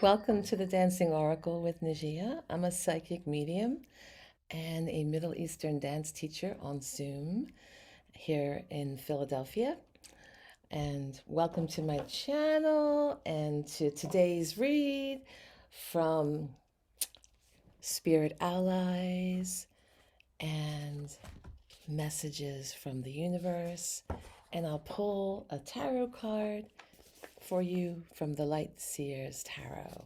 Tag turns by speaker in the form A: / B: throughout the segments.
A: Welcome to the Dancing Oracle with Najia. I'm a psychic medium and a Middle Eastern dance teacher on Zoom here in Philadelphia. And welcome to my channel and to today's read from Spirit Allies and messages from the universe. And I'll pull a tarot card for you from the Light Seers Tarot.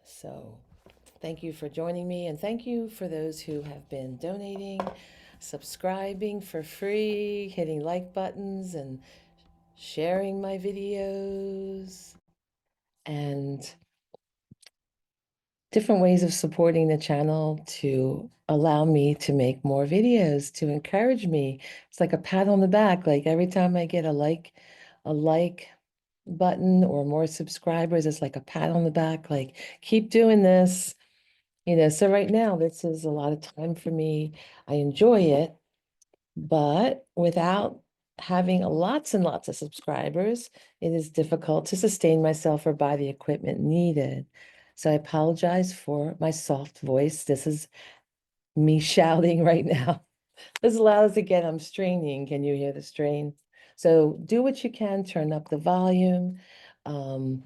A: So thank you for joining me, and thank you for those who have been donating, subscribing for free, hitting like buttons, and sharing my videos, and different ways of supporting the channel to allow me to make more videos, to encourage me. It's like a pat on the back. Like every time I get a like button or more subscribers, it's like a pat on the back, like keep doing this. So right now, this is a lot of time for me. I enjoy it, but without having lots and lots of subscribers, it is difficult to sustain myself or buy the equipment needed. So I apologize for my soft voice. This is me shouting right now. As loud as it gets, I'm straining. Can you hear the strain? So do what you can, turn up the volume, and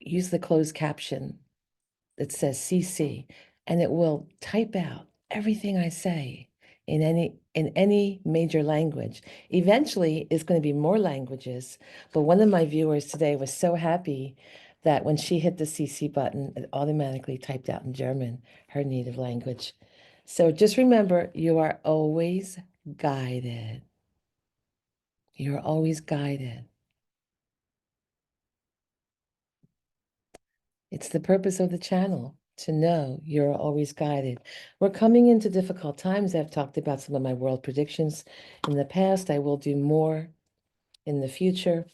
A: use the closed caption that says CC, and it will type out everything I say in any major language. Eventually, it's going to be more languages, but one of my viewers today was so happy that when she hit the CC button, it automatically typed out in German, her native language. So just remember, you are always guided. You're always guided. It's the purpose of the channel to know you're always guided. We're coming into difficult times. I've talked about some of my world predictions in the past. I will do more in the future.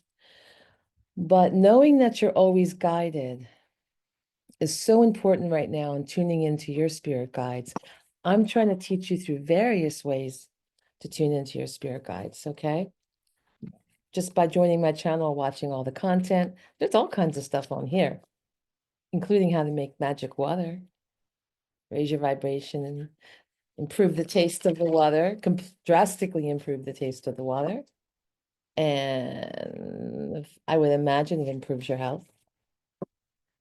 A: But knowing that you're always guided is so important right now in tuning into your spirit guides. I'm trying to teach you through various ways to tune into your spirit guides, okay? Just by joining my channel, watching all the content, there's all kinds of stuff on here, including how to make magic water, raise your vibration, and improve the taste of the water, drastically improve the taste of the water. And I would imagine it improves your health.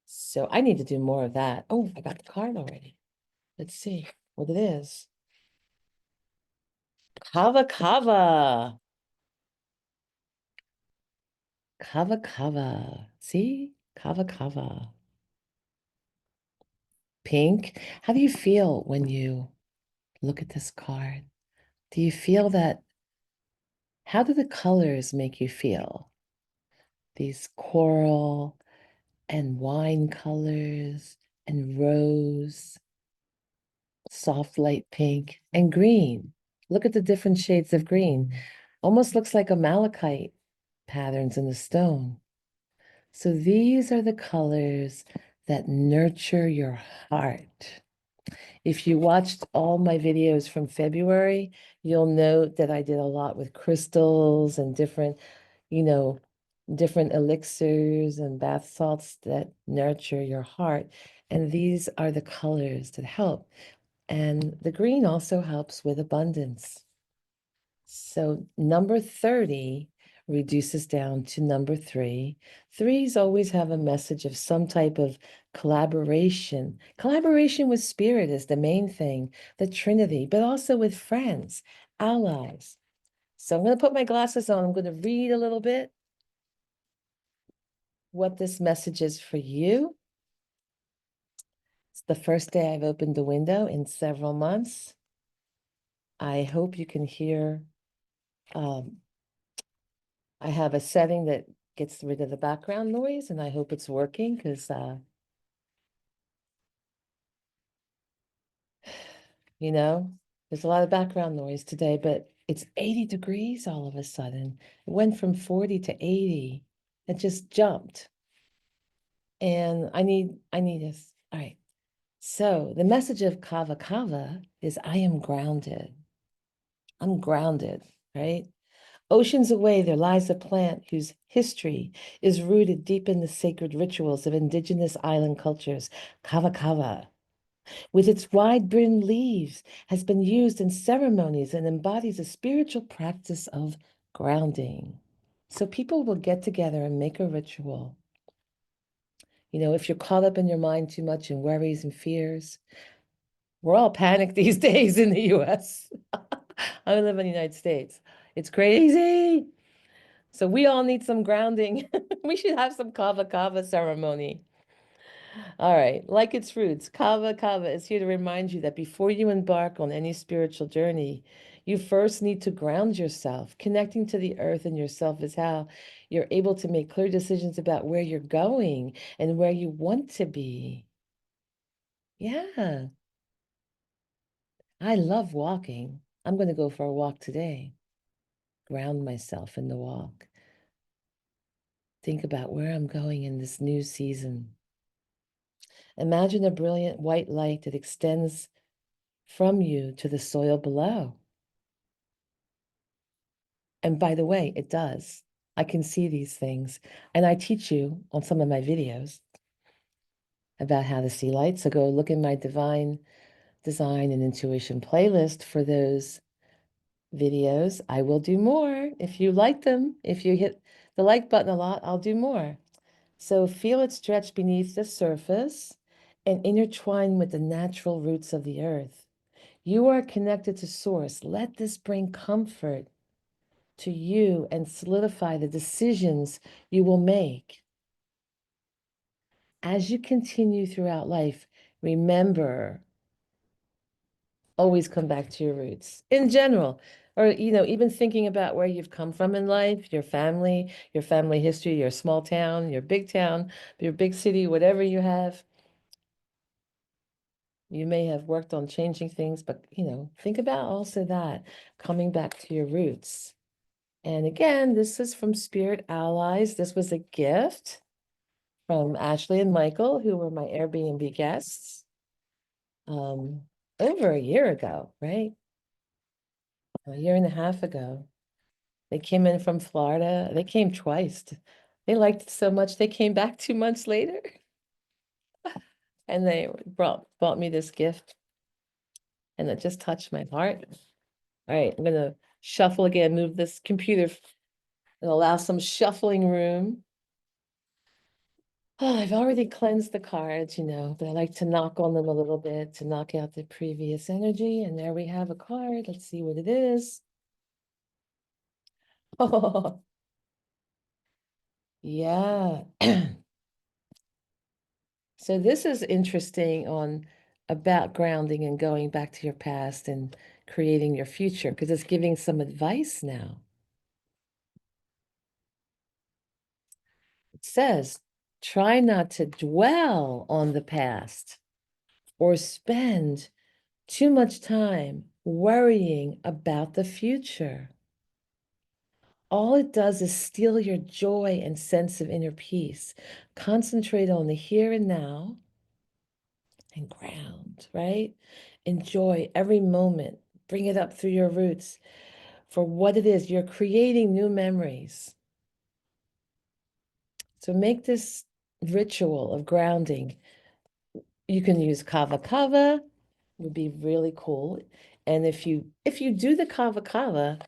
A: So I need to do more of that. Oh, I got the card already. Let's see what it is. Kava Kava. Kava Kava. See? Kava Kava. Pink. How do you feel when you look at this card? Do you feel that? How do the colors make you feel? These coral and wine colors and rose, soft light pink, and green. Look at the different shades of green. Almost looks like a malachite patterns in the stone. So these are the colors that nurture your heart. If you watched all my videos from February, you'll note that I did a lot with crystals and you know, different elixirs and bath salts that nurture your heart. And these are the colors that help. And the green also helps with abundance. So number 30 reduces down to number 3. Threes always have a message of some type of collaboration. Collaboration with spirit is the main thing, the Trinity, but also with friends, allies. So I'm going to put my glasses on. I'm going to read a little bit what this message is for you. It's the first day I've opened the window in several months. I hope you can hear. I have a setting that gets rid of the background noise, and I hope it's working because, there's a lot of background noise today, but it's 80 degrees all of a sudden. It went from 40 to 80. It just jumped. And I need this. All right. So the message of Kava Kava is I am grounded. I'm grounded, right? Oceans away, there lies a plant whose history is rooted deep in the sacred rituals of indigenous island cultures, kava kava. With its wide-brimmed leaves, has been used in ceremonies and embodies a spiritual practice of grounding. So people will get together and make a ritual. You know, if you're caught up in your mind too much in worries and fears, we're all panicked these days in the US. I live in the United States. It's crazy. So we all need some grounding. We should have some kava kava ceremony. All right, like its roots, kava kava is here to remind you that before you embark on any spiritual journey, you first need to ground yourself. Connecting to the earth and yourself is how you're able to make clear decisions about where you're going and where you want to be. Yeah, I love walking. I'm going to go for a walk today. Ground myself in the walk. Think about where I'm going in this new season. Imagine a brilliant white light that extends from you to the soil below. And by the way, it does. I can see these things. And I teach you on some of my videos about how to see light. So go look in my Divine Design and Intuition playlist for those videos. I will do more if you like them. If you hit the like button a lot, I'll do more. So feel it stretch beneath the surface and intertwine with the natural roots of the earth. You are connected to Source. Let this bring comfort to you and solidify the decisions you will make. As you continue throughout life, remember, always come back to your roots in general. Or, you know, even thinking about where you've come from in life, your family history, your small town, your big town, your big city, whatever you have. You may have worked on changing things, but, you know, think about also that, coming back to your roots. And again, this is from Spirit Allies. This was a gift from Ashley and Michael, who were my Airbnb guests, um, over a year ago, right? A year and a half ago. They came in from Florida. They came twice. They liked it so much they came back 2 months later, and they bought me this gift, and it just touched my heart. All right, I'm gonna shuffle again, move this computer and allow some shuffling room. Oh, I've already cleansed the cards, you know, but I like to knock on them a little bit to knock out the previous energy. And there we have a card. Let's see what it is. Oh, yeah. So this is interesting on about grounding and going back to your past and creating your future because it's giving some advice now. It says, try not to dwell on the past or spend too much time worrying about the future. All it does is steal your joy and sense of inner peace. Concentrate on the here and now and ground, right? Enjoy every moment. Bring it up through your roots for what it is. You're creating new memories. So make this ritual of grounding. You can use kava kava, would be really cool. And if you do the kava kava,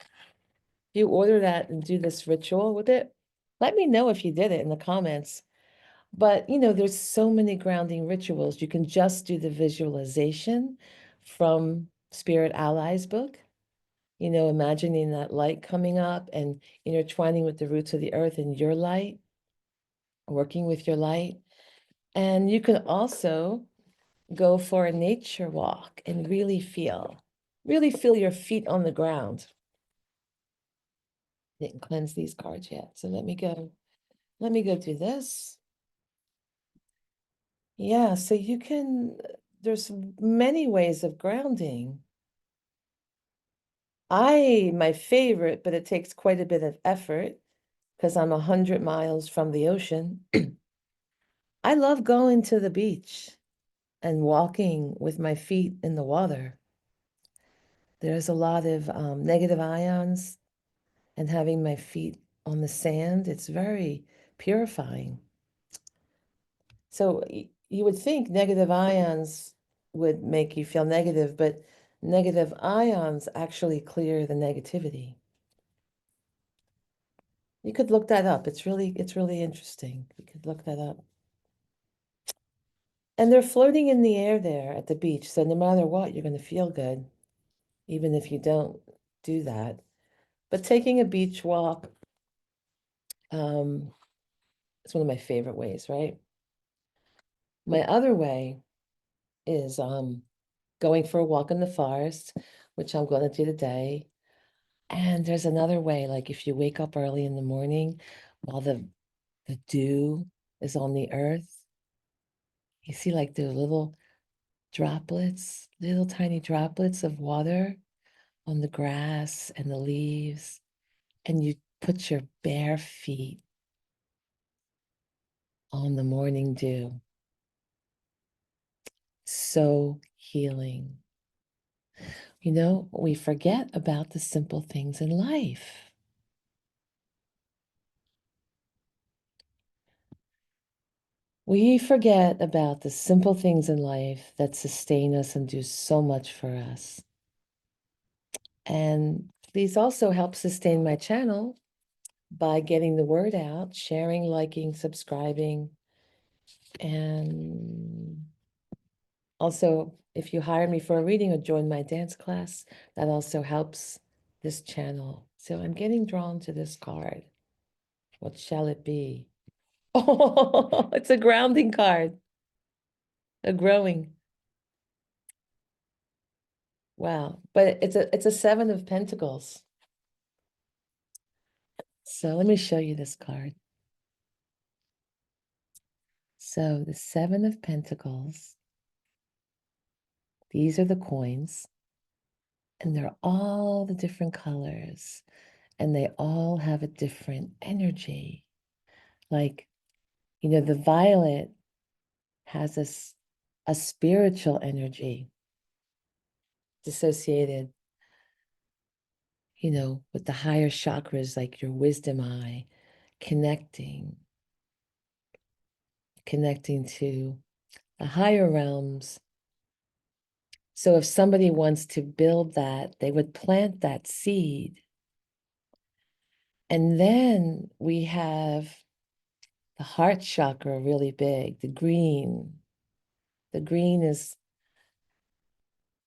A: you order that and do this ritual with it, let me know if you did it in the comments. But, you know, there's so many grounding rituals. You can just do the visualization from Spirit Allies book, you know, imagining that light coming up and intertwining with the roots of the earth and your light, working with your light. And you can also go for a nature walk and really feel your feet on the ground. Didn't cleanse these cards yet. So let me go do this. Yeah, so there's many ways of grounding. My favorite, but it takes quite a bit of effort because I'm 100 miles from the ocean. I love going to the beach and walking with my feet in the water. There's a lot of negative ions and having my feet on the sand, it's very purifying. So you would think negative ions would make you feel negative, but negative ions actually clear the negativity. You could look that up. It's really interesting. You could look that up. And they're floating in the air there at the beach. So no matter what, you're going to feel good, even if you don't do that. But taking a beach walk, it's one of my favorite ways, right? My other way is going for a walk in the forest, which I'm going to do today. And there's another way, like if you wake up early in the morning while the dew is on the earth, you see like the little droplets, little tiny droplets of water on the grass and the leaves, and you put your bare feet on the morning dew. So healing. You know, we forget about the simple things in life. We forget about the simple things in life that sustain us and do so much for us. And please also help sustain my channel by getting the word out, sharing, liking, subscribing, and also if you hire me for a reading or join my dance class, that also helps this channel. So I'm getting drawn to this card. What shall it be? Oh, it's a grounding card, a growing. Wow, but it's a seven of pentacles. So let me show you this card. So the seven of pentacles, these are the coins, and they're all the different colors, and they all have a different energy. Like, you know, the violet has a spiritual energy dissociated, you know, with the higher chakras, like your wisdom eye, connecting to the higher realms. So if somebody wants to build that, they would plant that seed. And then we have the heart chakra really big, the green. The green is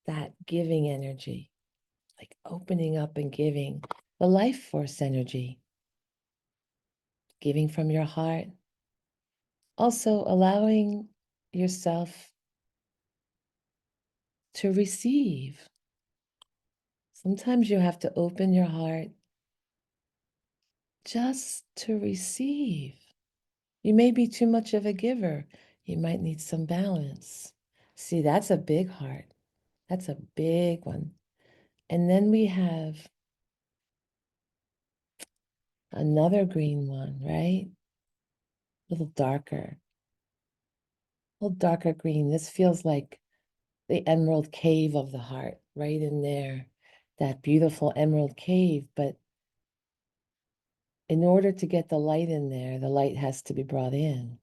A: that giving energy, like opening up and giving, the life force energy, giving from your heart. Also allowing yourself to receive. Sometimes you have to open your heart just to receive. You may be too much of a giver. You might need some balance. See, that's a big heart. That's a big one. And then we have another green one, right? A little darker green. This feels like the emerald cave of the heart, right in there. That beautiful emerald cave. But in order to get the light in there, the light has to be brought in.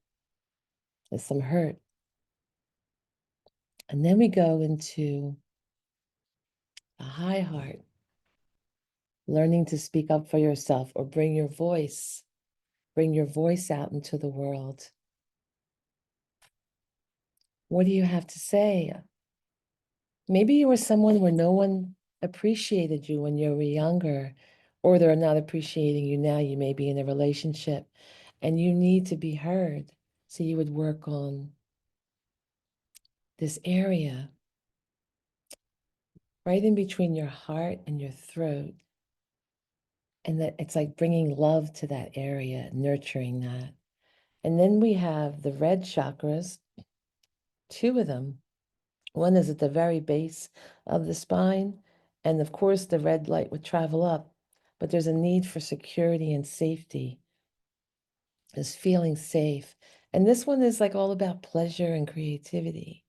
A: There's some hurt. And then we go into a high heart, learning to speak up for yourself or bring your voice out into the world. What do you have to say? Maybe you were someone where no one appreciated you when you were younger, or they're not appreciating you now. You may be in a relationship and you need to be heard. So you would work on this area right in between your heart and your throat. And that it's like bringing love to that area, nurturing that. And then we have the red chakras, two of them. One is at the very base of the spine. And of course, the red light would travel up. But there's a need for security and safety, is feeling safe. And this one is like all about pleasure and creativity.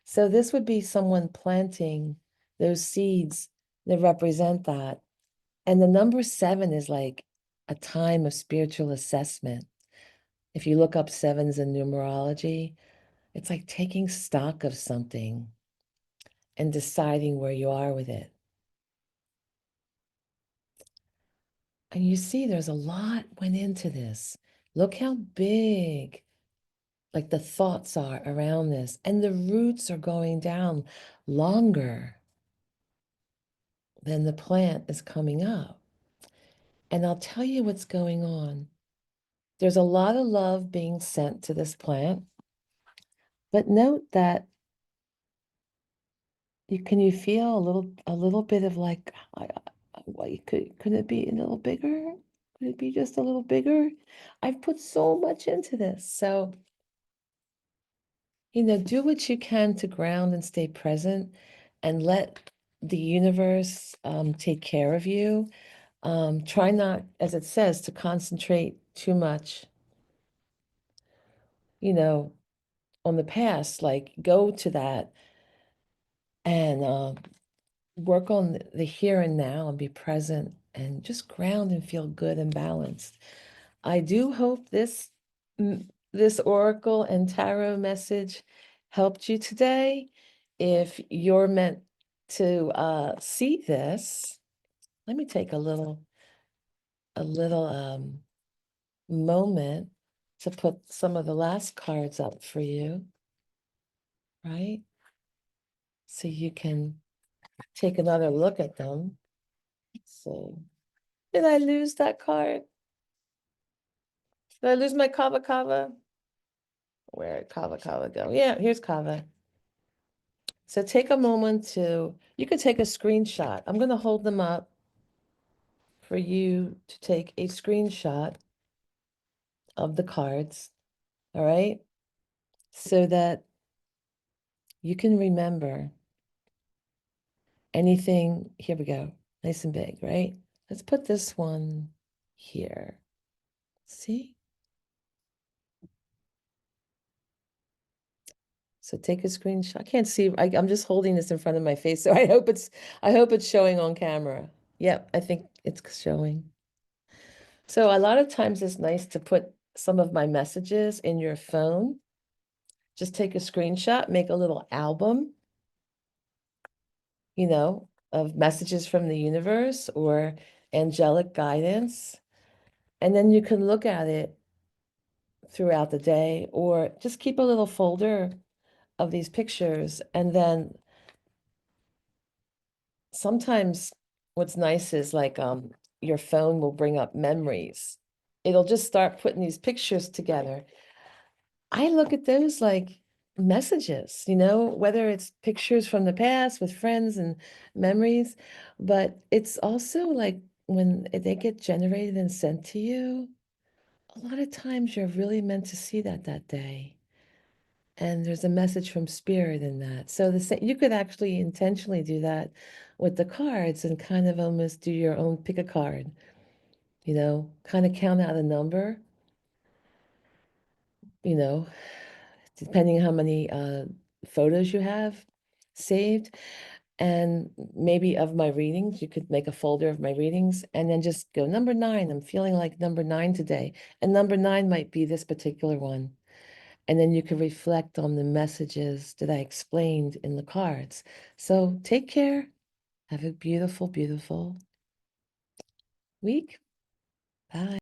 A: So this would be someone planting those seeds that represent that. And the number 7 is like a time of spiritual assessment. If you look up sevens in numerology, it's like taking stock of something and deciding where you are with it. And you see, there's a lot went into this. Look how big, like the thoughts are around this, and the roots are going down longer than the plant is coming up. And I'll tell you what's going on. There's a lot of love being sent to this plant, but note that you feel a little bit of like, why could it be a little bigger? Could it be just a little bigger? I've put so much into this. So, do what you can to ground and stay present and let the universe take care of you. Try not, as it says, to concentrate too much, you know, on the past. Like go to that and work on the here and now and be present and just ground and feel good and balanced. I do hope this oracle and tarot message helped you today. If you're meant to see this, let me take a little moment to put some of the last cards up for you, right? So you can take another look at them. So, did I lose that card? Did I lose my Kava Kava? Where did Kava Kava go? Yeah, here's Kava. So take a moment you could take a screenshot. I'm going to hold them up for you to take a screenshot of the cards, all right? So that you can remember anything. Here we go. Nice and big, right? Let's put this one here. See? So take a screenshot. I can't see. I'm just holding this in front of my face, so I hope it's showing on camera. Yep, I think it's showing. So a lot of times it's nice to put some of my messages in your phone. Just take a screenshot, make a little album, of messages from the universe or angelic guidance. And then you can look at it throughout the day or just keep a little folder of these pictures. And then sometimes what's nice is like your phone will bring up memories. It'll just start putting these pictures together. I look at those like messages, whether it's pictures from the past with friends and memories, but it's also like when they get generated and sent to you, a lot of times you're really meant to see that day. And there's a message from spirit in that. So you could actually intentionally do that with the cards and kind of almost do your own pick a card, kind of count out a number, you know, depending how many photos you have saved. And maybe of my readings, you could make a folder of my readings and then just go number 9. I'm feeling like number 9 today. And number 9 might be this particular one. And then you can reflect on the messages that I explained in the cards. So take care. Have a beautiful, beautiful week. Bye.